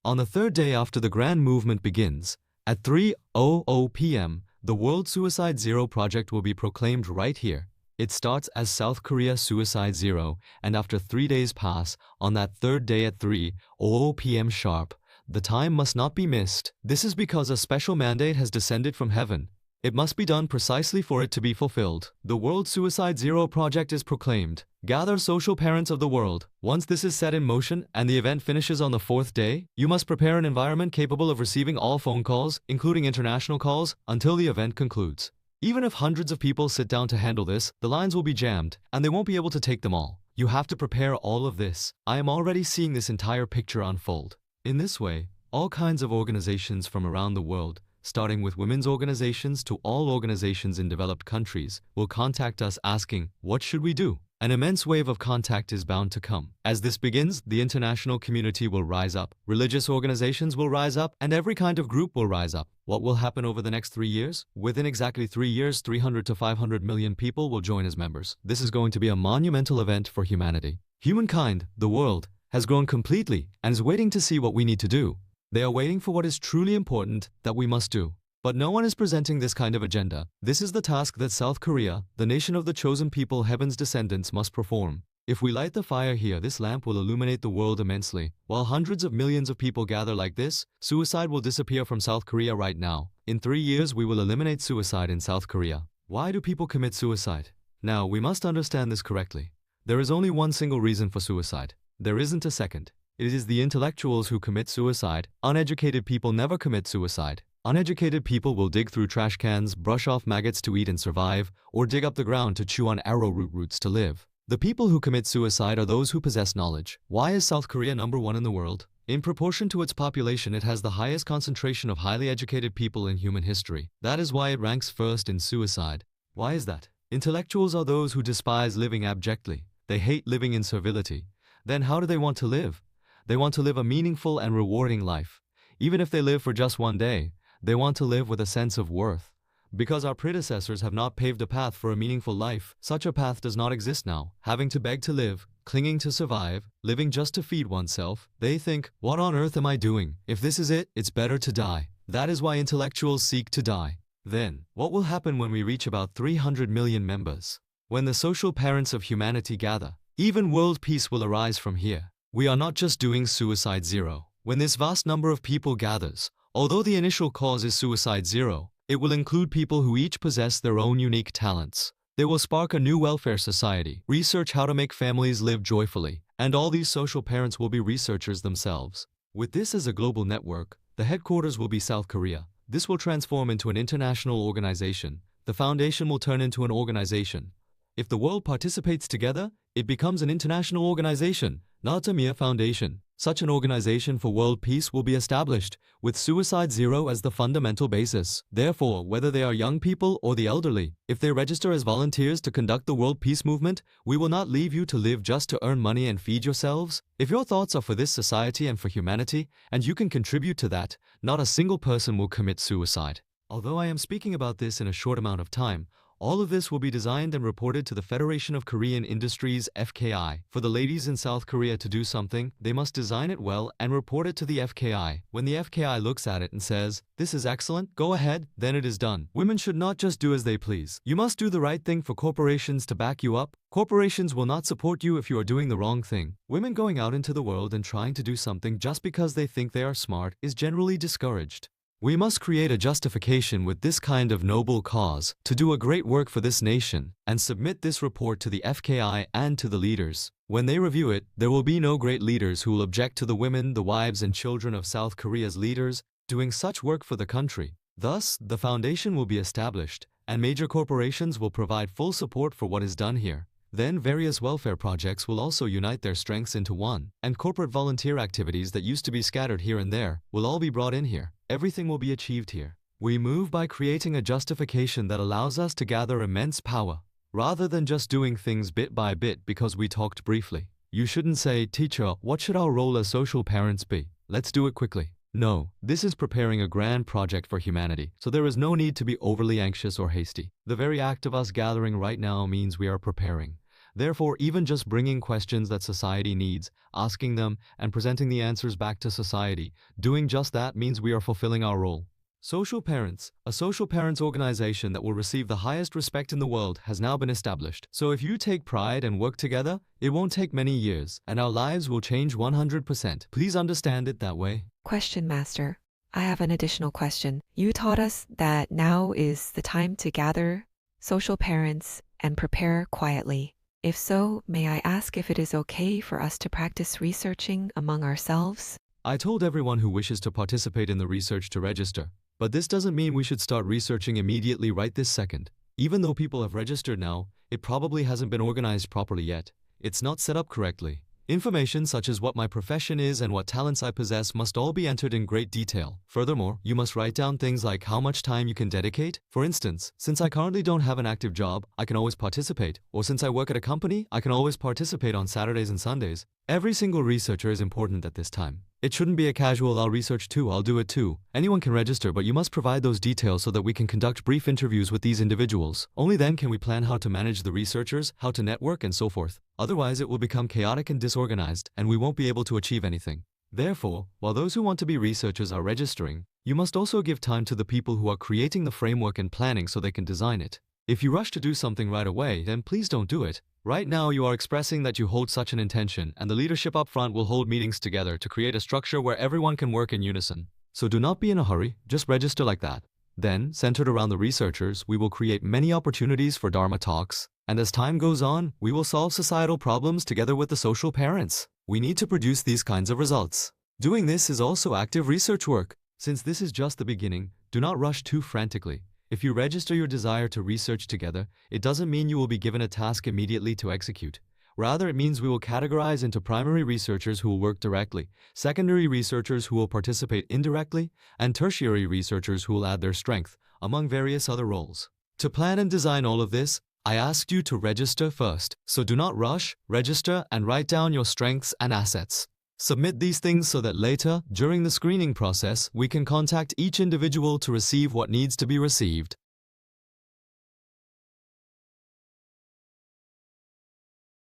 On the third day after the grand movement begins, at 3:00 p.m., the World Suicide Zero project will be proclaimed right here. It starts as South Korea Suicide Zero, and after 3 days pass, on that third day at 3:00 p.m. sharp, the time must not be missed. This is because a special mandate has descended from heaven. It must be done precisely for it to be fulfilled. The World Suicide Zero project is proclaimed. Gather social parents of the world. Once this is set in motion and the event finishes on the fourth day, you must prepare an environment capable of receiving all phone calls, including international calls, until the event concludes. Even if hundreds of people sit down to handle this, the lines will be jammed, and they won't be able to take them all. You have to prepare all of this. I am already seeing this entire picture unfold. In this way, all kinds of organizations from around the world, starting with women's organizations to all organizations in developed countries, will contact us asking, what should we do? An immense wave of contact is bound to come. As this begins, the international community will rise up, religious organizations will rise up, and every kind of group will rise up. What will happen over the next 3 years? Within exactly 3 years, 300 to 500 million people will join as members. This is going to be a monumental event for humanity. Humankind, the world, has grown completely and is waiting to see what we need to do. They are waiting for what is truly important that we must do. But no one is presenting this kind of agenda. This is the task that South Korea, the nation of the chosen people, heaven's descendants, must perform. If we light the fire here, this lamp will illuminate the world immensely. While hundreds of millions of people gather like this, suicide will disappear from South Korea right now. In 3 years, we will eliminate suicide in South Korea. Why do people commit suicide? Now, we must understand this correctly. There is only one single reason for suicide. There isn't a second. It is the intellectuals who commit suicide. Uneducated people never commit suicide. Uneducated people will dig through trash cans, brush off maggots to eat and survive, or dig up the ground to chew on arrowroot roots to live. The people who commit suicide are those who possess knowledge. Why is South Korea #1 in the world? In proportion to its population, it has the highest concentration of highly educated people in human history. That is why it ranks first in suicide. Why is that? Intellectuals are those who despise living abjectly. They hate living in servility. Then how do they want to live? They want to live a meaningful and rewarding life. Even if they live for just 1 day, they want to live with a sense of worth. Because our predecessors have not paved a path for a meaningful life, such a path does not exist now. Having to beg to live, clinging to survive, living just to feed oneself, they think, what on earth am I doing? If this is it, it's better to die. That is why intellectuals seek to die. Then, what will happen when we reach about 300 million members? When the social parents of humanity gather, even world peace will arise from here. We are not just doing suicide zero. When this vast number of people gathers, although the initial cause is suicide zero, it will include people who each possess their own unique talents. They will spark a new welfare society, research how to make families live joyfully, and all these social parents will be researchers themselves. With this as a global network, the headquarters will be South Korea. This will transform into an international organization. The foundation will turn into an organization. If the world participates together, it becomes an international organization, not a mere foundation. Such an organization for world peace will be established, with suicide zero as the fundamental basis. Therefore, whether they are young people or the elderly, if they register as volunteers to conduct the world peace movement, we will not leave you to live just to earn money and feed yourselves. If your thoughts are for this society and for humanity, and you can contribute to that, not a single person will commit suicide. Although I am speaking about this in a short amount of time, all of this will be designed and reported to the Federation of Korean Industries (FKI). For the ladies in South Korea to do something, they must design it well and report it to the FKI. When the FKI looks at it and says, "This is excellent, go ahead," then it is done. Women should not just do as they please. You must do the right thing for corporations to back you up. Corporations will not support you if you are doing the wrong thing. Women going out into the world and trying to do something just because they think they are smart is generally discouraged. We must create a justification with this kind of noble cause to do a great work for this nation and submit this report to the FKI and to the leaders. When they review it, there will be no great leaders who will object to the women, the wives and children of South Korea's leaders doing such work for the country. Thus, the foundation will be established and major corporations will provide full support for what is done here. Then various welfare projects will also unite their strengths into one, and corporate volunteer activities that used to be scattered here and there will all be brought in here. Everything will be achieved here. We move by creating a justification that allows us to gather immense power, rather than just doing things bit by bit because we talked briefly. You shouldn't say, "Teacher, what should our role as social parents be? Let's do it quickly." No, this is preparing a grand project for humanity, so there is no need to be overly anxious or hasty. The very act of us gathering right now means we are preparing. Therefore, even just bringing questions that society needs, asking them, and presenting the answers back to society, doing just that means we are fulfilling our role. Social Parents, a social parents organization that will receive the highest respect in the world, has now been established. So if you take pride and work together, it won't take many years, and our lives will change 100%. Please understand it that way. Question, Master. I have an additional question. You taught us that now is the time to gather social parents and prepare quietly. If so, may I ask if it is okay for us to practice researching among ourselves? I told everyone who wishes to participate in the research to register. But this doesn't mean we should start researching immediately right this second. Even though people have registered now, it probably hasn't been organized properly yet. It's not set up correctly. Information such as what my profession is and what talents I possess must all be entered in great detail. Furthermore, you must write down things like how much time you can dedicate. For instance, since I currently don't have an active job, I can always participate. Or since I work at a company, I can always participate on Saturdays and Sundays. Every single researcher is important at this time. It shouldn't be a casual "I'll research too, I'll do it too." Anyone can register, but you must provide those details so that we can conduct brief interviews with these individuals. Only then can we plan how to manage the researchers, how to network, and so forth. Otherwise, it will become chaotic and disorganized, and we won't be able to achieve anything. Therefore, while those who want to be researchers are registering, you must also give time to the people who are creating the framework and planning so they can design it. If you rush to do something right away, then please don't do it. Right now, you are expressing that you hold such an intention, and the leadership up front will hold meetings together to create a structure where everyone can work in unison. So do not be in a hurry, just register like that. Then, centered around the researchers, we will create many opportunities for Dharma talks, and as time goes on, we will solve societal problems together with the social parents. We need to produce these kinds of results. Doing this is also active research work. Since this is just the beginning, do not rush too frantically. If you register your desire to research together, it doesn't mean you will be given a task immediately to execute. Rather, it means we will categorize into primary researchers who will work directly, secondary researchers who will participate indirectly, and tertiary researchers who will add their strength, among various other roles. To plan and design all of this, I asked you to register first. So do not rush, register, and write down your strengths and assets. Submit these things so that later, during the screening process, we can contact each individual to receive what needs to be received.